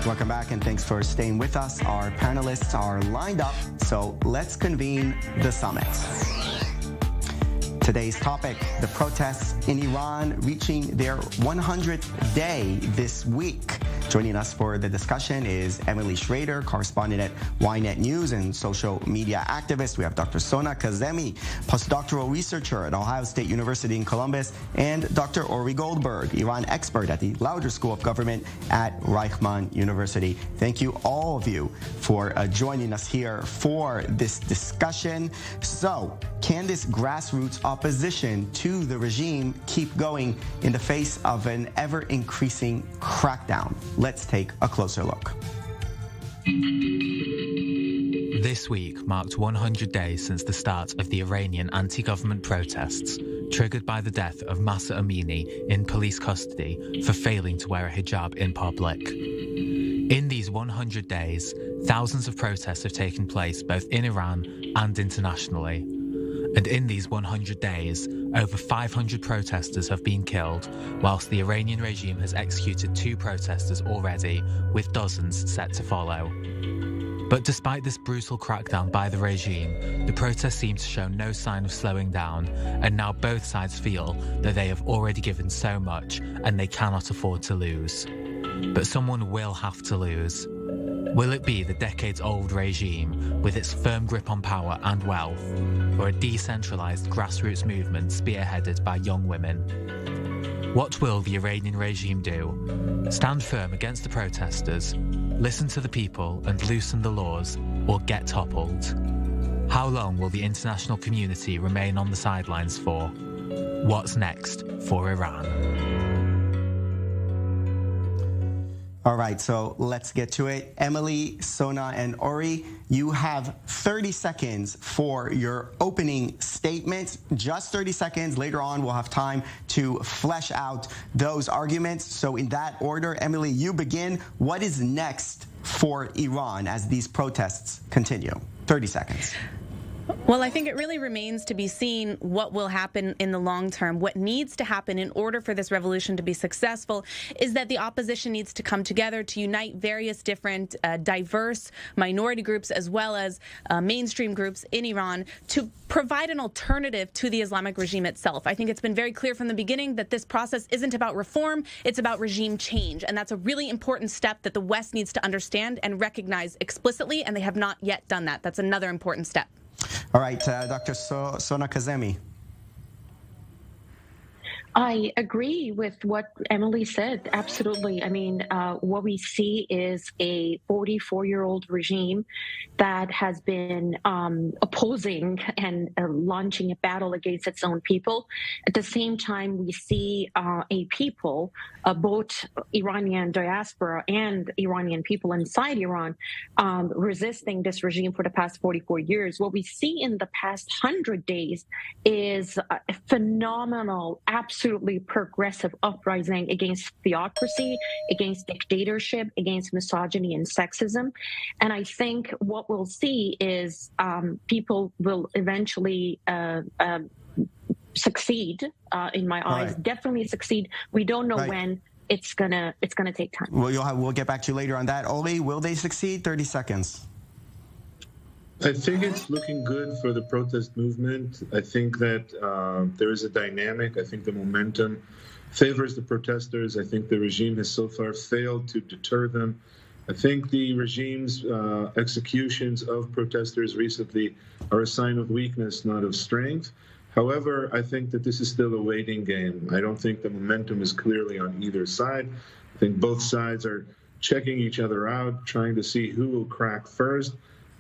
Welcome back, and thanks for staying with us. Our panelists are lined up, so let's convene the summit. Today's topic, the protests in Iran reaching their 100th day this week. Joining us for the discussion is Emily Schrader, correspondent at Ynet News and social media activist. We have Dr. Sona Kazemi, postdoctoral researcher at Ohio State University in Columbus, and Dr. Ori Goldberg, Iran expert at the Lauder School of Government at Reichman University. Thank you, all of you, for joining us here for this discussion. So, can this grassroots opposition to the regime keep going in the face of an ever-increasing crackdown? Let's take a closer look. This week marked 100 days since the start of the Iranian anti-government protests, triggered by the death of Mahsa Amini in police custody for failing to wear a hijab in public. In these 100 days, thousands of protests have taken place both in Iran and internationally. And in these 100 days, over 500 protesters have been killed, whilst the Iranian regime has executed 2 protesters already, with dozens set to follow. But despite this brutal crackdown by the regime, the protests seem to show no sign of slowing down, and now both sides feel that they have already given so much and they cannot afford to lose. But someone will have to lose. Will it be the decades-old regime, with its firm grip on power and wealth, or a decentralized grassroots movement spearheaded by young women? What will the Iranian regime do? Stand firm against the protesters, listen to the people and loosen the laws, or get toppled? How long will the international community remain on the sidelines for? What's next for Iran? All right, so let's get to it. Emily, Sona, and Ori, you have 30 seconds for your opening statements. Just 30 seconds. Later on, we'll have time to flesh out those arguments. So in that order, Emily, you begin. What is next for Iran as these protests continue? 30 seconds. Well, I think it really remains to be seen what will happen in the long term. What needs to happen in order for this revolution to be successful is that the opposition needs to come together to unite various different diverse minority groups as well as mainstream groups in Iran to provide an alternative to the Islamic regime itself. I think it's been very clear from the beginning that this process isn't about reform, it's about regime change. And that's a really important step that the West needs to understand and recognize explicitly, and they have not yet done that. That's another important step. All right, Dr. Sona Kazemi. I agree with what Emily said. Absolutely. I mean, what we see is a 44-year-old regime that has been opposing and launching a battle against its own people. At the same time, we see a people, both Iranian diaspora and Iranian people inside Iran, resisting this regime for the past 44 years. What we see in the past 100 days is a phenomenal, absolutely progressive uprising against theocracy, against dictatorship, against misogyny and sexism. And I think what we'll see is people will eventually succeed, in my eyes, definitely succeed. We don't know when. It's gonna take time. Well, we'll get back to you later on that. Oli, will they succeed? 30 seconds. I think it's looking good for the protest movement. I think that there is a dynamic. I think the momentum favors the protesters. I think the regime has so far failed to deter them. I think the regime's executions of protesters recently are a sign of weakness, not of strength. However, I think that this is still a waiting game. I don't think the momentum is clearly on either side. I think both sides are checking each other out, trying to see who will crack first.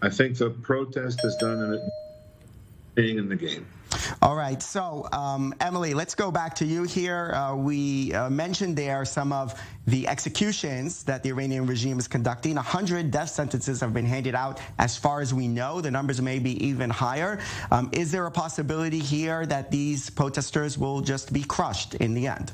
I think the protest has done being in the game. All right. So, Emily, let's go back to you here. We mentioned there some of the executions that the Iranian regime is conducting. 100 death sentences have been handed out as far as we know. The numbers may be even higher. Is there a possibility here that these protesters will just be crushed in the end?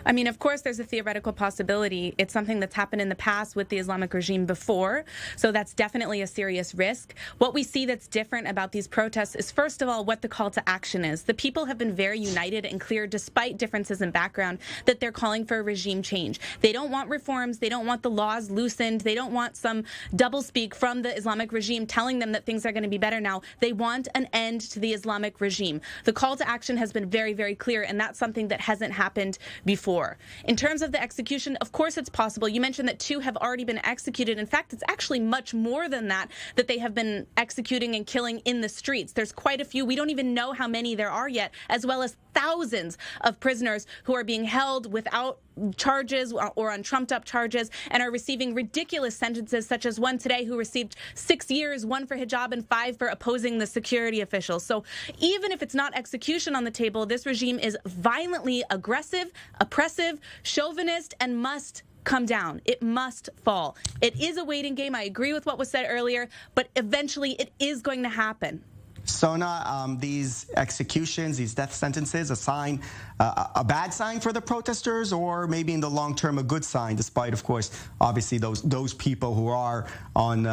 I mean, of course, there's a theoretical possibility. It's something that's happened in the past with the Islamic regime before, so that's definitely a serious risk. What we see that's different about these protests is, first of all, what the call to action is. The people have been very united and clear, despite differences in background, that they're calling for a regime change. They don't want reforms. They don't want the laws loosened. They don't want some doublespeak from the Islamic regime telling them that things are going to be better now. They want an end to the Islamic regime. The call to action has been very, very clear, and that's something that hasn't happened before. In terms of the execution, of course it's possible. You mentioned that 2 have already been executed. In fact, it's actually much more than that they have been executing and killing in the streets. There's quite a few. We don't even know how many there are yet, as well as thousands of prisoners who are being held without charges or on trumped-up charges and are receiving ridiculous sentences, such as one today who received 6 years, 1 for hijab and 5 for opposing the security officials. So even if it's not execution on the table, this regime is violently aggressive, oppressive, chauvinist, and must come down. It must fall. It is a waiting game. I agree with what was said earlier, but eventually it is going to happen. Sona, these executions, these death sentences, a bad sign for the protesters, or maybe in the long term a good sign, despite, of course, obviously those people who are on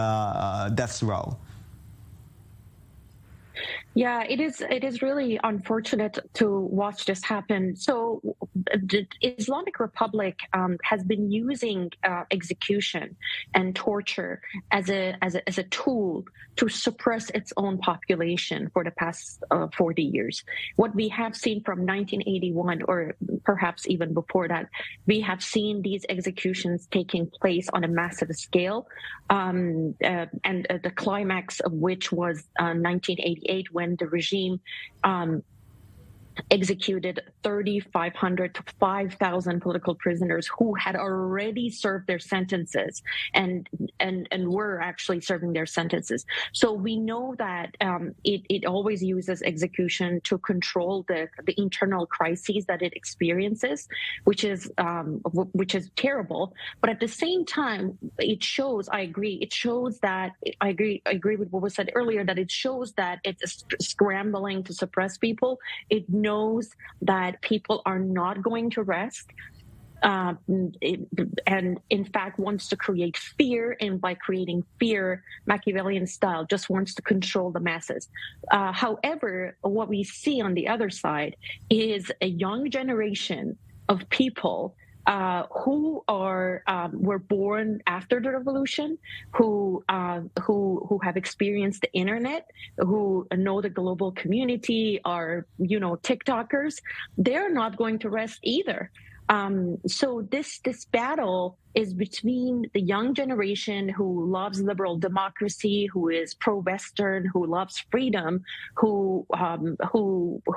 death's row? Yeah, it is really unfortunate to watch this happen. So the Islamic Republic has been using execution and torture as a tool to suppress its own population for the past 40 years. What we have seen from 1981, or perhaps even before that, we have seen these executions taking place on a massive scale, and the climax of which was 1988, when the regime executed 3,500 to 5,000 political prisoners who had already served their sentences and were actually serving their sentences. So we know that it always uses execution to control the internal crises that it experiences, which is terrible. But at the same time, it shows. I agree with what was said earlier, that it shows that it's scrambling to suppress people. It knows that people are not going to rest, and in fact wants to create fear, and by creating fear, Machiavellian style, just wants to control the masses. However, what we see on the other side is a young generation of people who were born after the revolution, who have experienced the internet, who know the global community, are TikTokers. They're not going to rest either. So this battle is between the young generation who loves liberal democracy, who is pro-Western, who loves freedom, who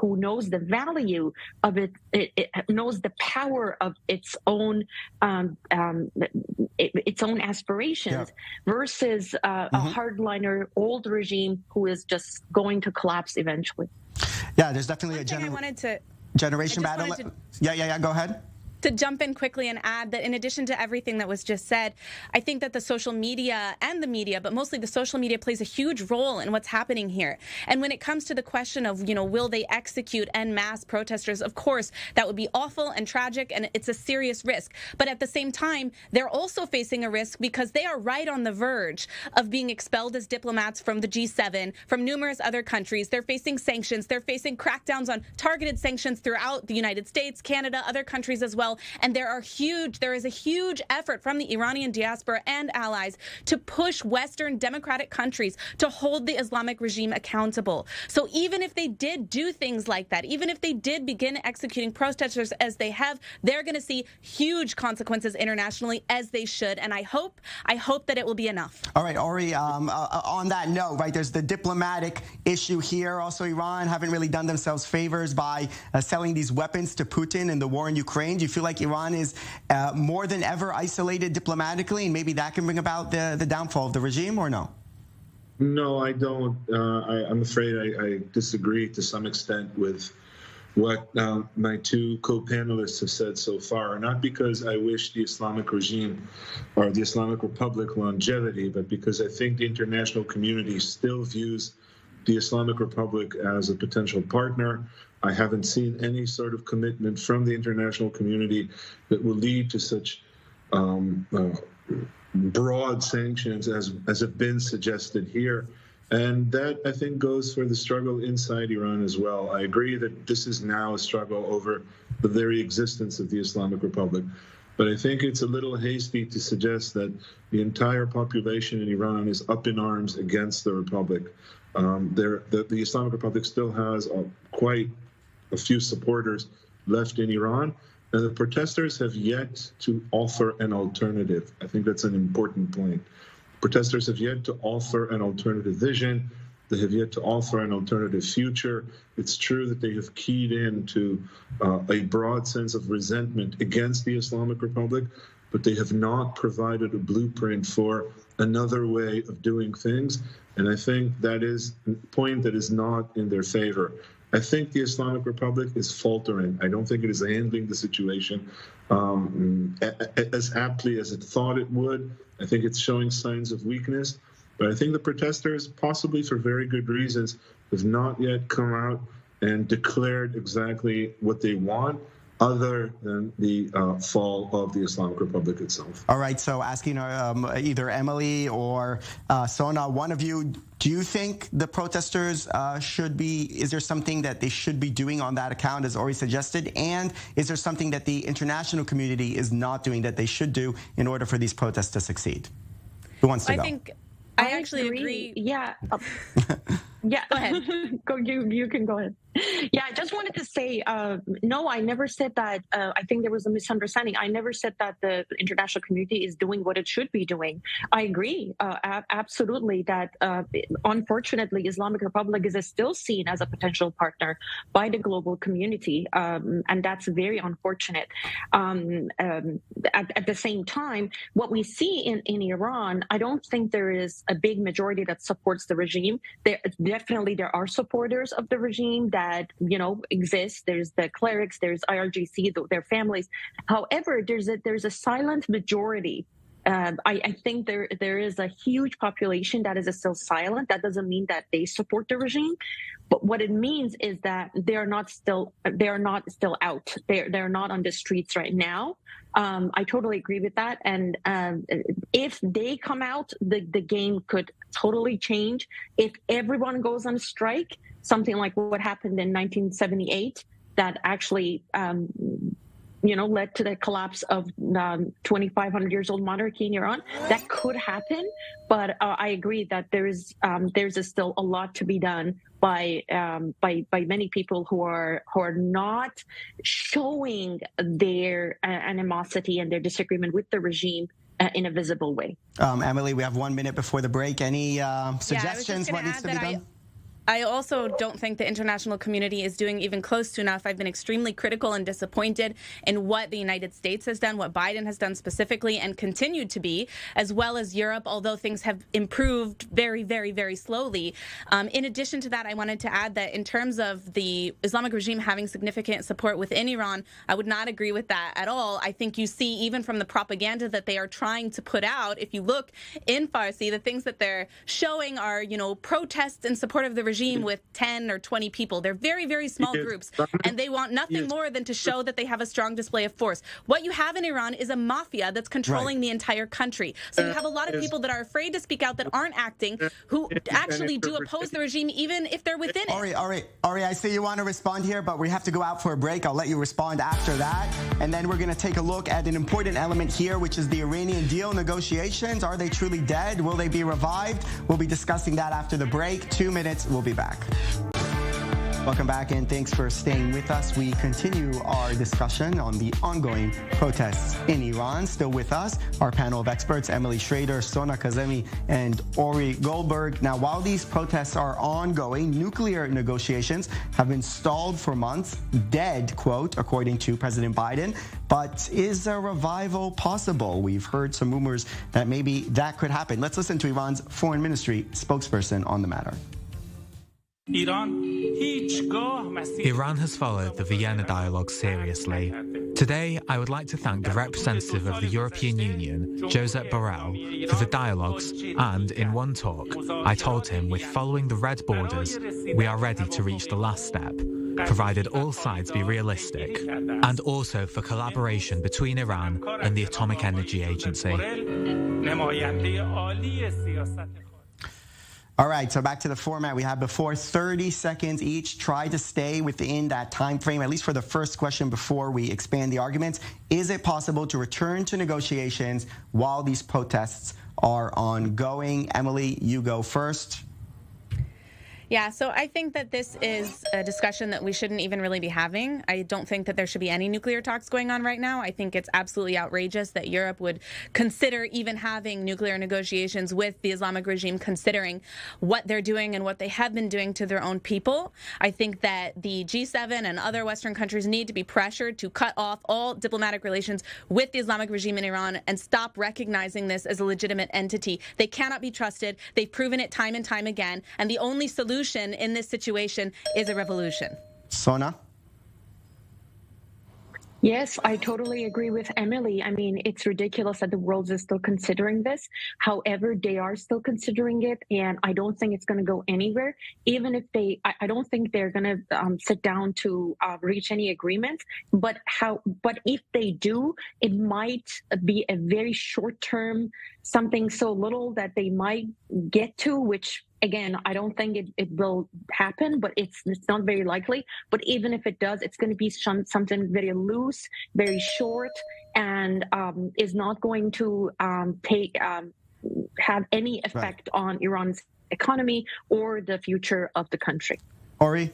knows the value of it knows the power of its own aspirations, versus a hardliner old regime who is just going to collapse eventually. Yeah, there's definitely generation I battle. Yeah, go ahead. To jump in quickly and add that in addition to everything that was just said, I think that the social media and the media, but mostly the social media, plays a huge role in what's happening here. And when it comes to the question of, will they execute en masse protesters, of course, that would be awful and tragic, and it's a serious risk. But at the same time, they're also facing a risk because they are right on the verge of being expelled as diplomats from the G7, from numerous other countries. They're facing sanctions. They're facing crackdowns on targeted sanctions throughout the United States, Canada, other countries as well. And there is a huge effort from the Iranian diaspora and allies to push Western democratic countries to hold the Islamic regime accountable. So even if they did do things like that, even if they did begin executing protesters as they have, they're going to see huge consequences internationally, as they should. And I hope that it will be enough. All right, Ori, on that note, right, there's the diplomatic issue here. Also, Iran haven't really done themselves favors by selling these weapons to Putin in the war in Ukraine. Do you feel like Iran is more than ever isolated diplomatically, and maybe that can bring about the downfall of the regime, or no? No, I don't. I'm afraid I disagree to some extent with what my two co-panelists have said so far, not because I wish the Islamic regime or the Islamic Republic longevity, but because I think the international community still views the Islamic Republic as a potential partner. I haven't seen any sort of commitment from the international community that will lead to such broad sanctions as have been suggested here. And that, I think, goes for the struggle inside Iran as well. I agree that this is now a struggle over the very existence of the Islamic Republic. But I think it's a little hasty to suggest that the entire population in Iran is up in arms against the Republic. The Islamic Republic still has quite a few supporters left in Iran, and the protesters have yet to offer an alternative. I think that's an important point. Protesters have yet to offer an alternative vision. They have yet to offer an alternative future. It's true that they have keyed into a broad sense of resentment against the Islamic Republic, but they have not provided a blueprint for another way of doing things. And I think that is a point that is not in their favor. I think the Islamic Republic is faltering. I don't think it is handling the situation as aptly as it thought it would. I think it's showing signs of weakness. But I think the protesters, possibly for very good reasons, have not yet come out and declared exactly what they want, other than the fall of the Islamic Republic itself. All right, so asking either Emily or Sona, one of you, do you think the protesters is there something that they should be doing on that account, as Ori suggested? And is there something that the international community is not doing that they should do in order for these protests to succeed? Who wants to go? I actually agree. Yeah. Yeah. Go ahead. You can go ahead. Yeah, I just wanted to say, no, I never said that. I think there was a misunderstanding. I never said that the international community is doing what it should be doing. I agree, absolutely, that unfortunately, Islamic Republic is still seen as a potential partner by the global community, and that's very unfortunate. At the same time, what we see in Iran, I don't think there is a big majority that supports the regime. There are supporters of the regime that exist. There's the clerics, there's IRGC, their families. However, there's a silent majority. I think there is a huge population that is still silent. That doesn't mean that they support the regime, but what it means is that they're not still out. They're not on the streets right now. I totally agree with that. And if they come out, the game could totally change. If everyone goes on strike, something like what happened in 1978, that actually led to the collapse of 2,500 years old monarchy in Iran. That could happen, but I agree that there's still a lot to be done by many people who are not showing their animosity and their disagreement with the regime in a visible way. Emily, we have 1 minute before the break. Any suggestions? What needs to be done? I also don't think the international community is doing even close to enough. I've been extremely critical and disappointed in what the United States has done, what Biden has done specifically, and continued to be, as well as Europe, although things have improved very, very, very slowly. In addition to that, I wanted to add that in terms of the Islamic regime having significant support within Iran, I would not agree with that at all. I think you see, even from the propaganda that they are trying to put out, if you look in Farsi, the things that they're showing are, protests in support of the regime with 10 or 20 people. They're very, very small groups, and they want nothing more than to show that they have a strong display of force. What you have in Iran is a mafia that's controlling the entire country. So you have a lot of people that are afraid to speak out, that aren't acting, who actually do oppose the regime, even if they're within it. Ori, I see you want to respond here, but we have to go out for a break. I'll let you respond after that. And then we're going to take a look at an important element here, which is the Iranian deal negotiations. Are they truly dead? Will they be revived? We'll be discussing that after the break. 2 minutes. We'll be back. Welcome back, and thanks for staying with us. We continue our discussion on the ongoing protests in Iran. Still with us, our panel of experts, Emily Schrader, Sona Kazemi, and Ori Goldberg. Now, while these protests are ongoing, nuclear negotiations have been stalled for months, dead, quote, according to President Biden. But is a revival possible? We've heard some rumors that maybe that could happen. Let's listen to Iran's foreign ministry spokesperson on the matter. Iran has followed the Vienna dialogue seriously. To Today, I would like to thank the representative of the European Union, Josep Borrell, for the dialogues, and in one talk, I told him with following the red borders, we are ready to reach the last step, provided all sides be realistic, and also for collaboration between Iran and the Atomic Energy Agency. All right, so back to the format we had before. 30 seconds each. Try to stay within that time frame, at least for the first question before we expand the arguments. Is it possible to return to negotiations while these protests are ongoing? Emily, you go first. Yeah, so I think that this is a discussion that we shouldn't even really be having. I don't think that there should be any nuclear talks going on right now. I think it's absolutely outrageous that Europe would consider even having nuclear negotiations with the Islamic regime, considering what they're doing and what they have been doing to their own people. I think that the G7 and other Western countries need to be pressured to cut off all diplomatic relations with the Islamic regime in Iran and stop recognizing this as a legitimate entity. They cannot be trusted. They've proven it time and time again. And the only solution in this situation is a revolution. Sona? Yes, I totally agree with Emily. I mean, it's ridiculous that the world is still considering this. However, they are still considering it, and I don't think it's going to go anywhere. Even if I don't think they're going to sit down to reach any agreements. But if they do, it might be a very short term, something so little that they might get to, which, again, I don't think it will happen, but it's not very likely. But even if it does, it's going to be something very loose, very short, and is not going to have any effect on Iran's economy or the future of the country. Ori?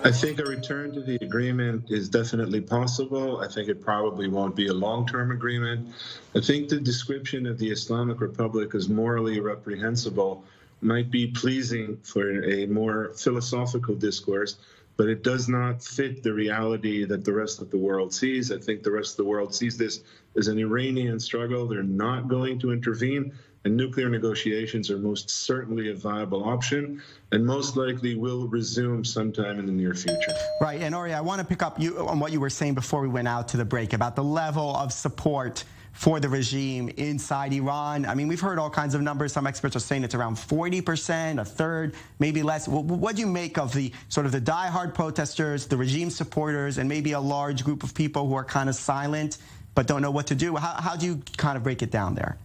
I think a return to the agreement is definitely possible. I think it probably won't be a long-term agreement. I think the description of the Islamic Republic as morally reprehensible might be pleasing for a more philosophical discourse, but it does not fit the reality that the rest of the world sees. I think the rest of the world sees this as an Iranian struggle. They're not going to intervene, and nuclear negotiations are most certainly a viable option and most likely will resume sometime in the near future. Right, and Ori, I want to pick up on what you were saying before we went out to the break about the level of support for the regime inside Iran. I mean, we've heard all kinds of numbers. Some experts are saying it's around 40%, a third, maybe less. What do you make of the sort of the diehard protesters, the regime supporters, and maybe a large group of people who are kind of silent but don't know what to do? How do you kind of break it down there?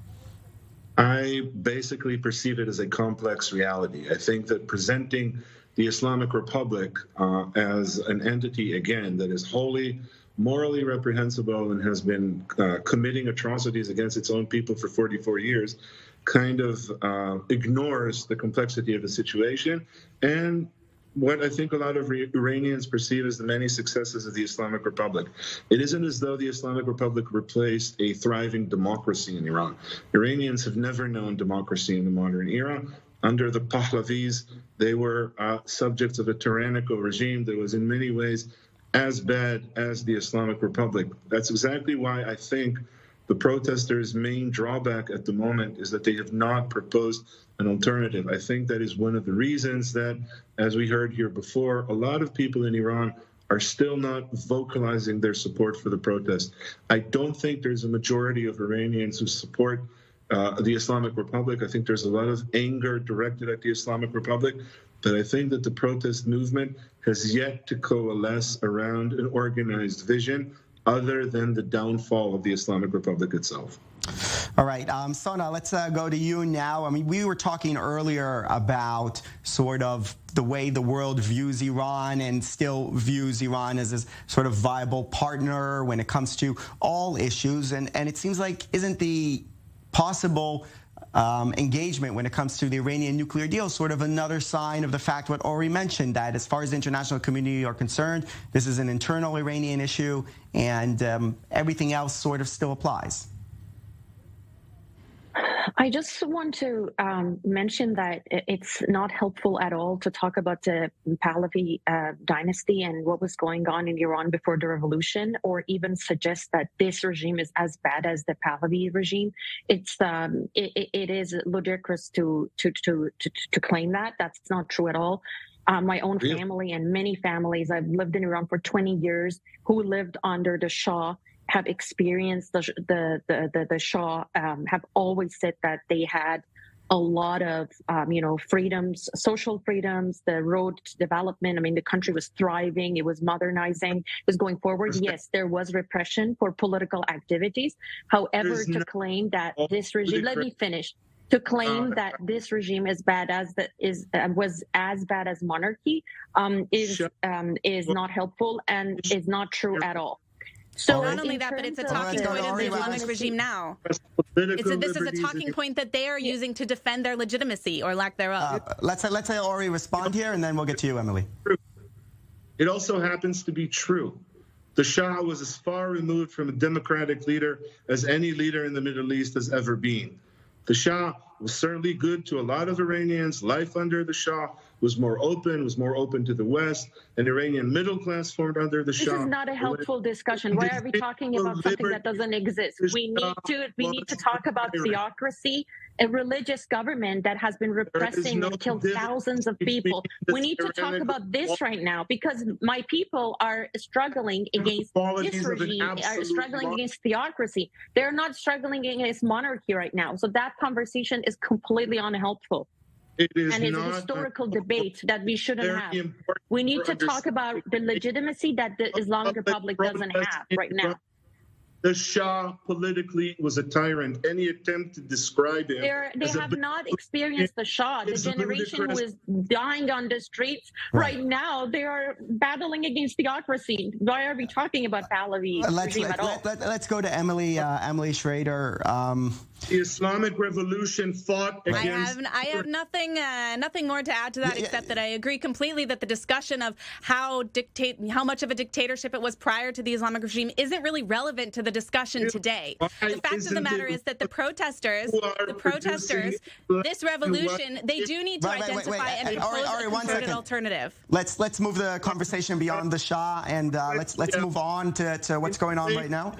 I basically perceive it as a complex reality. I think that presenting the Islamic Republic as an entity, again, that is wholly morally reprehensible and has been committing atrocities against its own people for 44 years, kind of ignores the complexity of the situation and what I think a lot of Iranians perceive as the many successes of the Islamic Republic. It isn't as though the Islamic Republic replaced a thriving democracy in Iran. Iranians have never known democracy in the modern era. Under the Pahlavis, they were subjects of a tyrannical regime that was in many ways as bad as the Islamic Republic. That's exactly why I think the protesters' main drawback at the moment is that they have not proposed an alternative. I think that is one of the reasons that, as we heard here before, a lot of people in Iran are still not vocalizing their support for the protest. I don't think there's a majority of Iranians who support the Islamic Republic. I think there's a lot of anger directed at the Islamic Republic, but I think that the protest movement has yet to coalesce around an organized vision other than the downfall of the Islamic Republic itself. All right, Sona, let's go to you now. I mean, we were talking earlier about sort of the way the world views Iran and still views Iran as a sort of viable partner when it comes to all issues. And it seems like isn't the possible engagement when it comes to the Iranian nuclear deal sort of another sign of the fact what Ori mentioned, that as far as the international community are concerned, this is an internal Iranian issue and everything else sort of still applies? I just want to mention that it's not helpful at all to talk about the Pahlavi dynasty and what was going on in Iran before the revolution, or even suggest that this regime is as bad as the Pahlavi regime. It is ludicrous to claim that. That's not true at all. my own family and many families. I've lived in Iran for 20 years who lived under the Shah, have experienced the Shah, have always said that they had a lot of, freedoms, social freedoms, the road to development. I mean, the country was thriving. It was modernizing. It was going forward. Yes, there was repression for political activities. However, to claim that this regime, let me finish, to claim that this regime is bad as was as bad as monarchy is not helpful and is not true at all. So not only that, but it's a talking point of the Islamic regime now. This is a talking point that they are using to defend their legitimacy or lack thereof. Let's let Ori respond here, and then we'll get to you, Emily. It also happens to be true. The Shah was as far removed from a democratic leader as any leader in the Middle East has ever been. The Shah was certainly good to a lot of Iranians. Life under the Shah was more open to the West. An Iranian middle class formed under the Shah. This is not a helpful discussion. Why are we talking about something that doesn't exist? We need to talk about theocracy, a religious government that has been repressing and killed thousands of people. We need to talk about this right now because my people are struggling against this regime, are struggling against theocracy. They're not struggling against monarchy right now. So that conversation is completely unhelpful. It is and it's a historical debate that we shouldn't have. We need to talk about the legitimacy that the Islamic Republic doesn't have right now. The Shah politically was a tyrant. Any attempt to describe him... They have not experienced the Shah. The generation who is dying on the streets right now, they are battling against theocracy. Why are we talking about Pahlavi regime at all? Let's go to Emily Schrader. The Islamic Revolution fought against... I have nothing more to add to that except that I agree completely that the discussion of how much of a dictatorship it was prior to the Islamic regime isn't really relevant to the discussion today. The fact of the matter is that the protesters, this revolution, they do need to identify and propose a concerted alternative. Let's move the conversation beyond the Shah and let's move on to what's going on right now.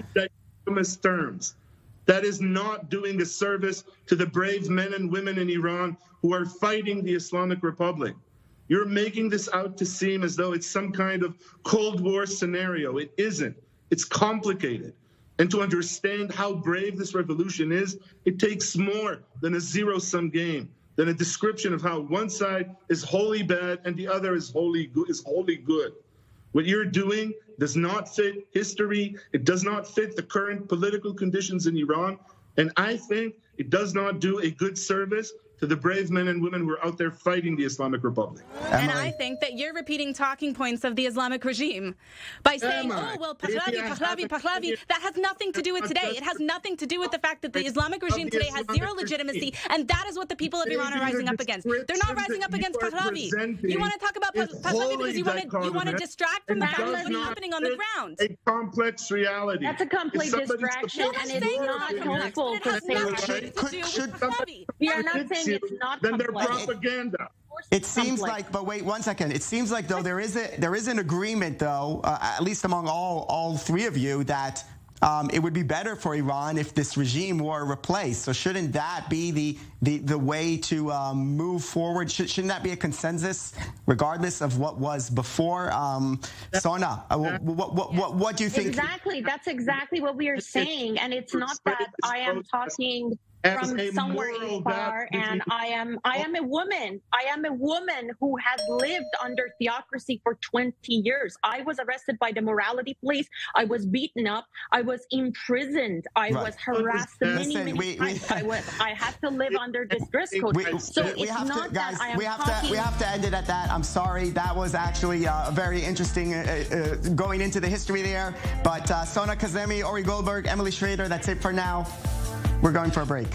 Terms. That is not doing a service to the brave men and women in Iran who are fighting the Islamic Republic. You're making this out to seem as though it's some kind of Cold War scenario. It isn't. It's complicated. And to understand how brave this revolution is, it takes more than a zero-sum game, than a description of how one side is wholly bad and the other is wholly good. What you're doing does not fit history. It does not fit the current political conditions in Iran. And I think it does not do a good service to the brave men and women who are out there fighting the Islamic Republic. And I think that you're repeating talking points of the Islamic regime by saying, Pahlavi. That has nothing to do with today. It has nothing to do with the fact that the Islamic regime today has zero legitimacy, and that is what the people of Iran are rising up against. They're not rising up against Pahlavi. You want to talk about Pahlavi because you want to distract from the fact of what's happening on the ground. A complex reality. That's a complete distraction, and it's not helpful to say that. We are not saying it's not then they're propaganda. It seems like, but wait 1 second. It seems like though there is an agreement though, at least among all three of you, that it would be better for Iran if this regime were replaced. So shouldn't that be the way to move forward? Shouldn't that be a consensus, regardless of what was before? Sona, what do you think? Exactly, that's exactly what we are saying, and it's not that I am talking from somewhere far, and I am a woman. I am a woman who has lived under theocracy for 20 years. I was arrested by the morality police. I was beaten up. I was imprisoned. I was harassed many times. I had to live under this dress code. We have to end it at that. I'm sorry. That was actually very interesting going into the history there. But Sona Kazemi, Ori Goldberg, Emily Schrader, that's it for now. We're going for a break.